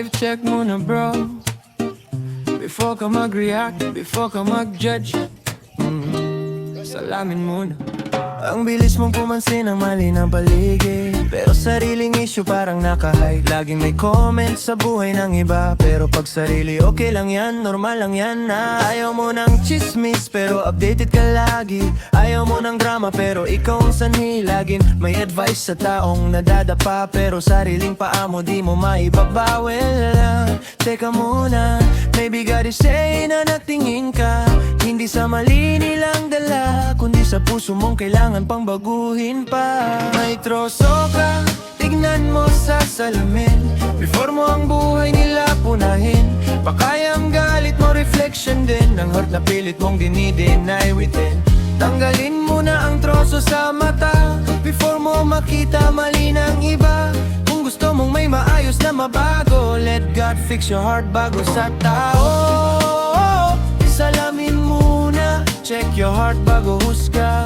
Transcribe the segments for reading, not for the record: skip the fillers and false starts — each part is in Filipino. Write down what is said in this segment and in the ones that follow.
Life check muna bro, before ka mag-react, before ka mag-judge. Salamin muna. Ang bilis mong pumansin ang mali ng paligid, pero sariling issue parang naka-hide. Laging may comment sa buhay ng iba, pero pag sarili okay lang yan, normal lang yan na. Ayaw mo ng chismis, pero updated ka lagi. Ayaw mo ng drama, pero ikaw ang sanhi. Laging may advice sa taong nadadapa, pero sariling paa mo di mo maibabawel. Teka muna, maybe God is saying na natingin ka hindi sa mali nilang dala, kundi sa puso mong kailangan pang baguhin pa. May troso ka, tignan mo sa salamin, before mo ang buhay nila punahin. Baka yung galit mo reflection din ng hurt na pilit mong dinideny within. Tanggalin mo na ang troso sa mata, before mo makita mali ng iba. Kung gusto mong may maayos na mabago, let God fix your heart bago sa tao. Salamin muna, check your heart bago husga.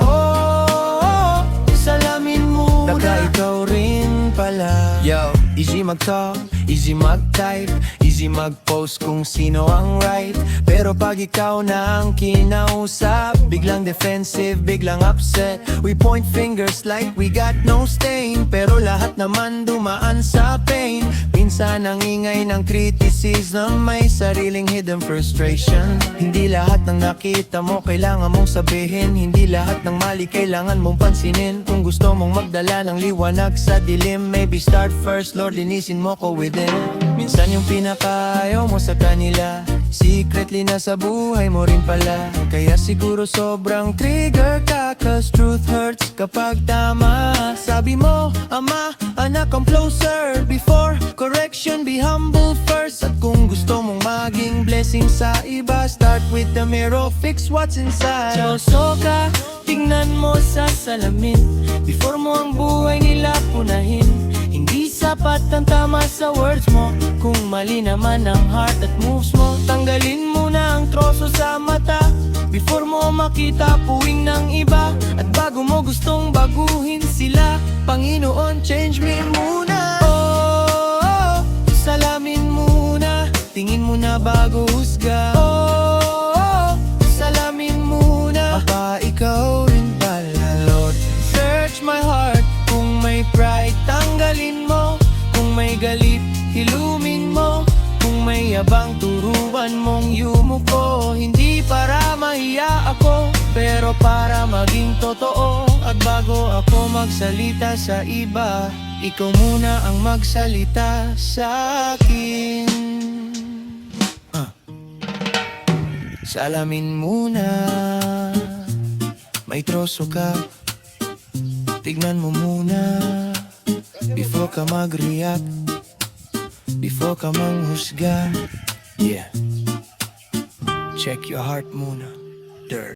Salamin muna, baka ikaw rin pala. Yo, easy mag-talk, easy mag-type, easy mag-post kung sino ang right. Pero pag ikaw na ang kinausap, biglang defensive, biglang upset. We point fingers like we got no stain, pero lahat naman dumaan sa pain. Minsan ang ingay ng criticism, may sariling hidden frustration. Hindi lahat ng nakita mo kailangan mong sabihin, hindi lahat ng mali kailangan mong pansinin. Kung gusto mong magdala ng liwanag sa dilim, maybe start first, Lord, linisin mo ko within. Minsan yung pinakaayaw mo sa kanila, secretly nasa buhay mo rin pala. Kaya siguro sobrang trigger ka, cause truth hurts kapag tama. Sabi mo, ama, anak, come closer. Before correction, be humble first. At kung gusto mong maging blessing sa iba, start with the mirror, fix what's inside. Choso ka, tignan mo sa salamin, before mo ang buhay nila punahin. Hindi sapat ang tama sa words mo, kung mali naman ang heart at moves mo. Tanggalin mo na ang troso sa mata, before mo makita puwing ng iba. At bago mo gustong baguhin sila, Panginoon, change me muna. Oh, salamin muna, tingin muna bago husga. Oh, salamin muna, baka ikaw rin pala, Lord. Search my heart, kung may pride, tanggalin mo. Kung may galit, hilumin mo. Kung may yabang, turuan mong yumuko. Hindi para mahiya ako, pero para maging totoo. At bago ako magsalita sa iba, ikaw muna ang magsalita sa akin. Salamin muna, may troso ka, tignan mo muna, before ka mag-react, before ka manghusga. Yeah, check your heart muna, dirt.